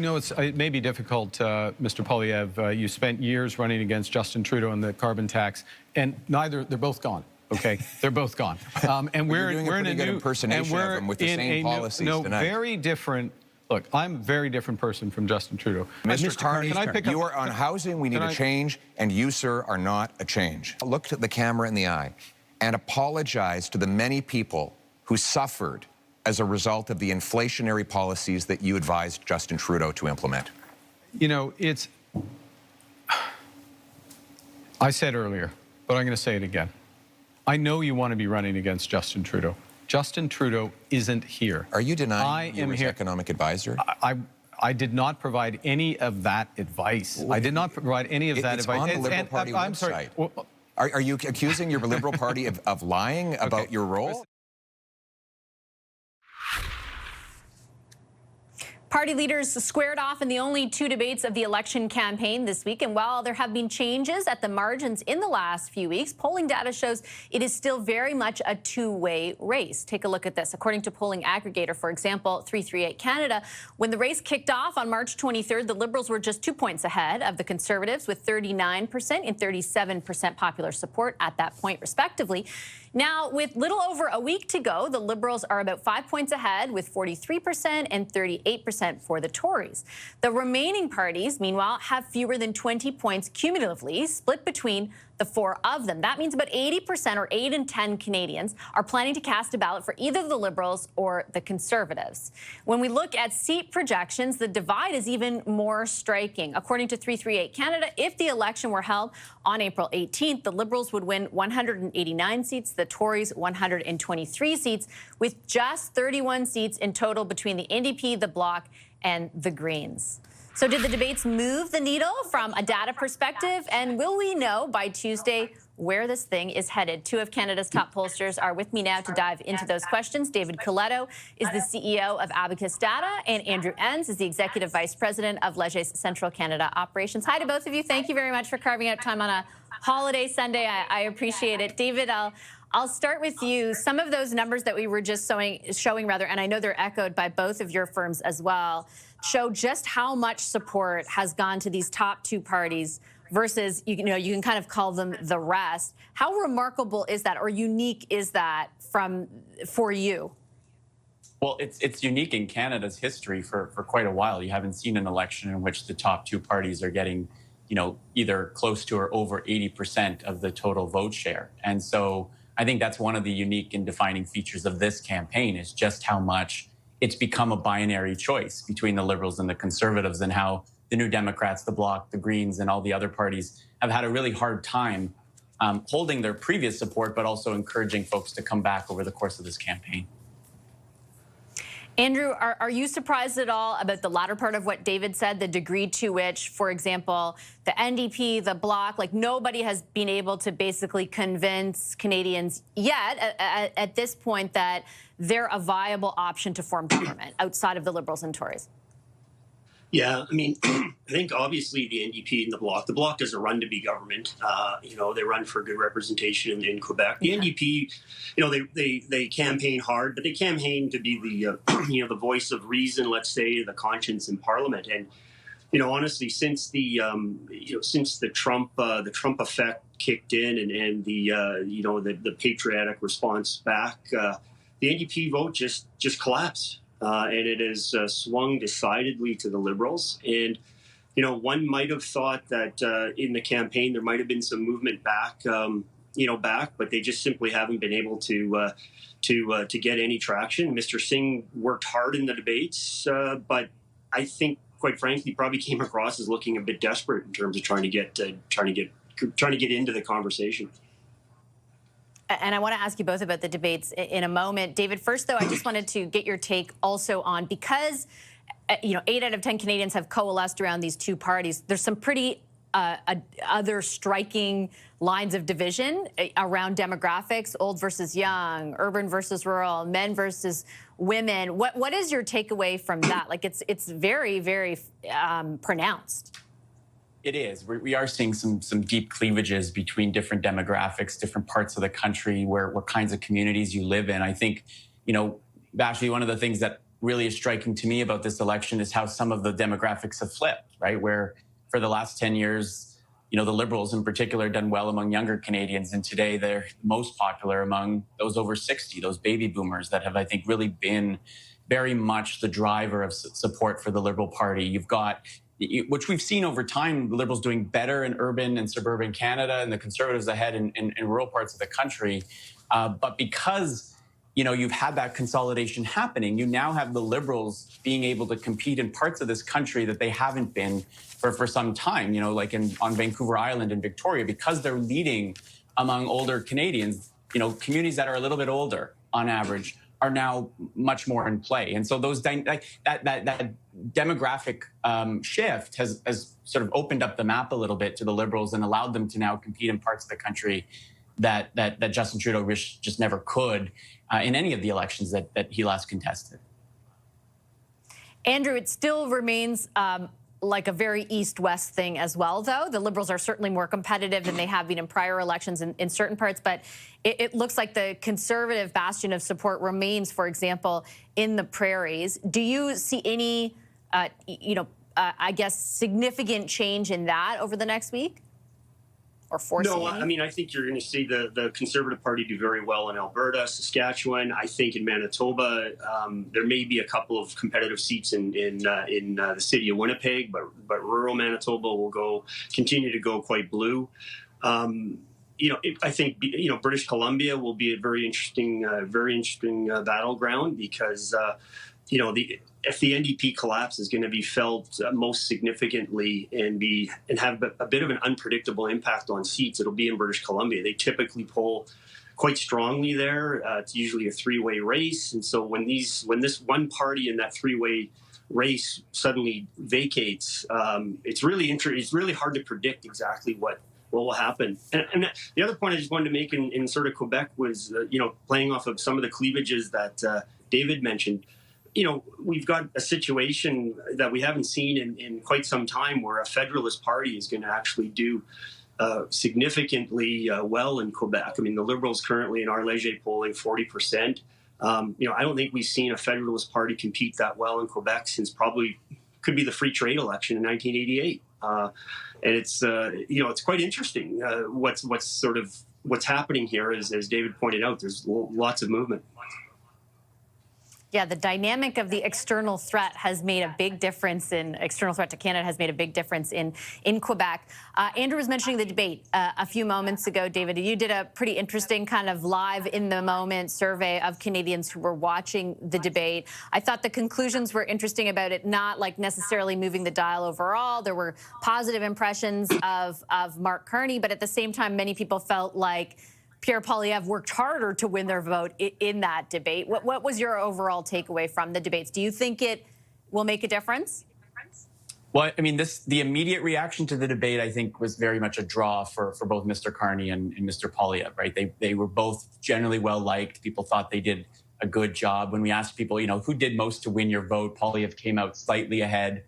know it may be difficult, Mr. Poilievre. You spent years running against Justin Trudeau on the carbon tax, and they're both gone. Okay, they're both gone. And we're in a new impersonation of them with the same policies tonight. Very different. Look, I'm a very different person from Justin Trudeau. Mr. Carney, you are on housing. We need a change, and you, sir, are not a change. Look at the camera in the eye and apologize to the many people who suffered as a result of the inflationary policies that you advised Justin Trudeau to implement. You know, I said earlier, but I'm going to say it again. I know you want to be running against Justin Trudeau. Justin Trudeau isn't here. Are you denying you were his economic advisor? I did not provide any of that advice. I did not provide any of that advice. It's on the Liberal Party website. I'm sorry. Are you accusing your Liberal Party of lying about your role? Party leaders squared off in the only two debates of the election campaign this week. And while there have been changes at the margins in the last few weeks, polling data shows it is still very much a two-way race. Take a look at this. According to polling aggregator, for example, 338 Canada, when the race kicked off on March 23rd, the Liberals were just 2 points ahead of the Conservatives with 39% and 37% popular support at that point, respectively. Now, with little over a week to go, the Liberals are about 5 points ahead with 43% and 38% for the Tories. The remaining parties, meanwhile, have fewer than 20 points cumulatively, split between the four of them. That means about 80%, or 8 in 10 Canadians, are planning to cast a ballot for either the Liberals or the Conservatives. When we look at seat projections, the divide is even more striking. According to 338 Canada, if the election were held on April 18th, the Liberals would win 189 seats, the Tories 123 seats, with just 31 seats in total between the NDP, the Bloc, and the Greens. So did the debates move the needle from a data perspective? And will we know by Tuesday where this thing is headed? Two of Canada's top pollsters are with me now to dive into those questions. David Coletto is the CEO of Abacus Data, and Andrew Enns is the Executive Vice President of Leger's Central Canada Operations. Hi to both of you. Thank you very much for carving out time on a holiday Sunday. I appreciate it. David, I'll start with you. Some of those numbers that we were just showing, and I know they're echoed by both of your firms as well, show just how much support has gone to these top two parties versus, you can kind of call them the rest. How remarkable is that, or unique is that for you? Well, it's unique in Canada's history for quite a while. You haven't seen an election in which the top two parties are getting, either close to or over 80% of the total vote share. And so I think that's one of the unique and defining features of this campaign, is just how much it's become a binary choice between the Liberals and the Conservatives, and how the New Democrats, the Bloc, the Greens, and all the other parties have had a really hard time holding their previous support, but also encouraging folks to come back over the course of this campaign. Andrew, are you surprised at all about the latter part of what David said, the degree to which, for example, the NDP, the Bloc, nobody has been able to basically convince Canadians yet at this point that they're a viable option to form government outside of the Liberals and Tories? Yeah, I mean, I think obviously the NDP and the Bloc doesn't run to be government. They run for good representation in Quebec. The NDP, they campaign hard, but they campaign to be the, the voice of reason, let's say, the conscience in Parliament. And, honestly, since the Trump effect kicked in and the patriotic response back, the NDP vote just collapsed. And it has swung decidedly to the Liberals. And, one might have thought that in the campaign there might have been some movement back, but they just simply haven't been able to get any traction. Mr. Singh worked hard in the debates, but I think, quite frankly, probably came across as looking a bit desperate in terms of trying to get into the conversation. And I want to ask you both about the debates in a moment. David, first, though, I just wanted to get your take also on, because, 8 out of 10 Canadians have coalesced around these two parties, there's some pretty other striking lines of division around demographics, old versus young, urban versus rural, men versus women. What is your takeaway from that? It's very, very pronounced. It is. We are seeing some deep cleavages between different demographics, different parts of the country, what kinds of communities you live in. I think, Vashley, one of the things that really is striking to me about this election is how some of the demographics have flipped, right? Where for the last 10 years, the Liberals in particular done well among younger Canadians, and today they're most popular among those over 60, those baby boomers that have, I think, really been very much the driver of support for the Liberal Party. You've got, which we've seen over time, the Liberals doing better in urban and suburban Canada and the Conservatives ahead in rural parts of the country. But because you've had that consolidation happening, you now have the Liberals being able to compete in parts of this country that they haven't been for some time, like on Vancouver Island and Victoria, because they're leading among older Canadians, communities that are a little bit older on average are now much more in play. And so those that demographic shift has sort of opened up the map a little bit to the Liberals and allowed them to now compete in parts of the country that Justin Trudeau just never could in any of the elections that he last contested. Andrew, it still remains like a very east-west thing as well, though. The Liberals are certainly more competitive than they have been in prior elections in certain parts, but it looks like the Conservative bastion of support remains, for example, in the Prairies. Do you see any, I guess, significant change in that over the next week? Or no, I mean, I think you're going to see the Conservative Party do very well in Alberta, Saskatchewan. I think in Manitoba, there may be a couple of competitive seats in the city of Winnipeg, but rural Manitoba will continue to go quite blue. I think British Columbia will be a very interesting battleground because if the NDP collapse is going to be felt most significantly and have a bit of an unpredictable impact on seats, it'll be in British Columbia. They typically poll quite strongly there. It's usually a three-way race, and so when this one party in that three-way race suddenly vacates, it's really hard to predict exactly what will happen. And the other point I just wanted to make in sort of Quebec was, playing off of some of the cleavages that David mentioned. We've got a situation that we haven't seen in quite some time where a Federalist Party is going to actually do significantly well in Quebec. I mean, the Liberals currently in our Leger polling 40%. I don't think we've seen a Federalist Party compete that well in Quebec since probably could be the free trade election in 1988. And it's quite interesting what's happening here. As David pointed out, there's lots of movement. Yeah, the dynamic of the external threat has made a big difference external threat to Canada has made a big difference in Quebec. Andrew was mentioning the debate a few moments ago. David, you did a pretty interesting kind of live in the moment survey of Canadians who were watching the debate. I thought the conclusions were interesting about it, not like necessarily moving the dial overall. There were positive impressions of Mark Carney, but at the same time, many people felt like Pierre Poilievre worked harder to win their vote in that debate. What was your overall takeaway from the debates? Do you think it will make a difference? Well, I mean, the immediate reaction to the debate, I think, was very much a draw for both Mr. Carney and Mr. Poilievre, right? They were both generally well-liked. People thought they did a good job. When we asked people, who did most to win your vote, Poilievre came out slightly ahead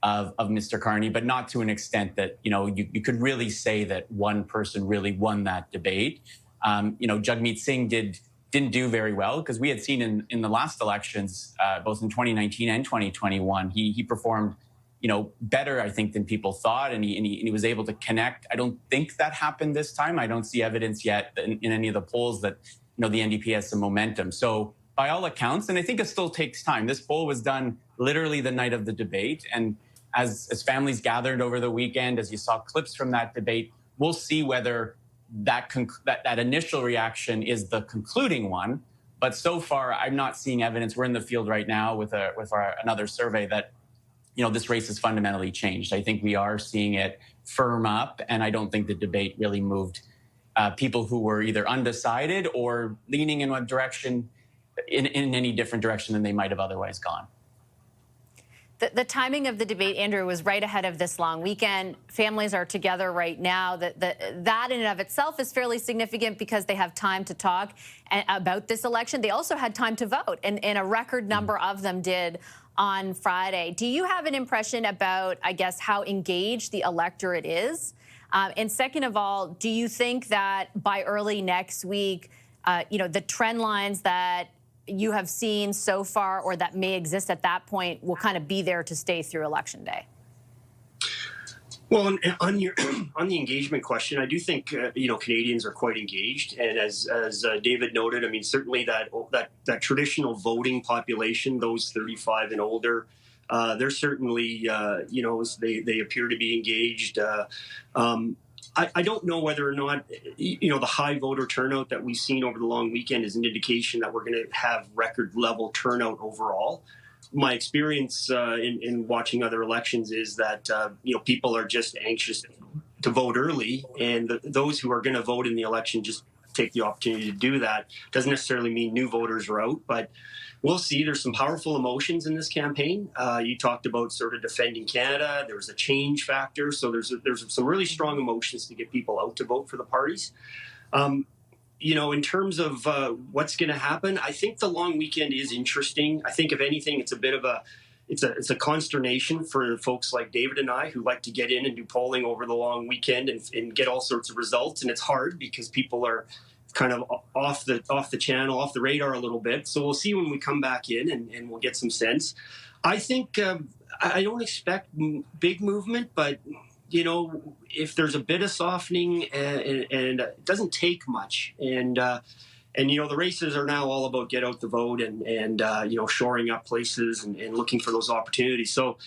of Mr. Carney, but not to an extent that, you could really say that one person really won that debate. Jagmeet Singh didn't do very well because we had seen in the last elections, both in 2019 and 2021, he performed, better, I think, than people thought, and he was able to connect. I don't think that happened this time. I don't see evidence yet in any of the polls that, the NDP has some momentum. So by all accounts, and I think it still takes time. This poll was done literally the night of the debate, and as families gathered over the weekend, as you saw clips from that debate, we'll see whether that initial reaction is the concluding one. But so far, I'm not seeing evidence. We're in the field right now with another survey that, this race has fundamentally changed. I think we are seeing it firm up, and I don't think the debate really moved people who were either undecided or leaning in one direction, in any different direction than they might have otherwise gone. The timing of the debate, Andrew, was right ahead of this long weekend. Families are together right now. That in and of itself is fairly significant because they have time to talk about this election. They also had time to vote, and a record number of them did on Friday. Do you have an impression about, I guess, how engaged the electorate is? And second of all, do you think that by early next week, the trend lines that you have seen so far or that may exist at that point will kind of be there to stay through Election Day? Well, on your on the engagement question, I do think Canadians are quite engaged, and as David noted, I mean certainly that traditional voting population, those 35 and older, they're certainly they appear to be engaged. I don't know whether or not the high voter turnout that we've seen over the long weekend is an indication that we're going to have record level turnout overall. My experience in watching other elections is that people are just anxious to vote early, and those who are going to vote in the election just take the opportunity to do that. Doesn't necessarily mean new voters are out, but we'll see. There's some powerful emotions in this campaign. You talked about sort of defending Canada. There's a change factor, so there's some really strong emotions to get people out to vote for the parties. In terms of what's going to happen, I think the long weekend is interesting. I think if anything, it's a bit of it's a consternation for folks like David and I who like to get in and do polling over the long weekend and get all sorts of results. And it's hard because people are kind of off the channel, off the radar a little bit. So we'll see when we come back in and we'll get some sense. I think I don't expect big movement, but if there's a bit of softening and it doesn't take much, and the races are now all about get out the vote and shoring up places and looking for those opportunities. So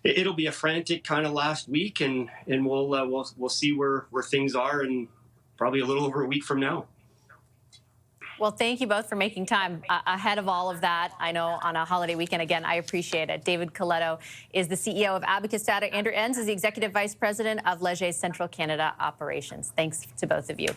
it'll be a frantic kind of last week, and we'll see where things are in probably a little over a week from now. Well, thank you both for making time ahead of all of that. I know on a holiday weekend, again, I appreciate it. David Coletto is the CEO of Abacus Data. Andrew Enns is the Executive Vice President of Leger's Central Canada Operations. Thanks to both of you.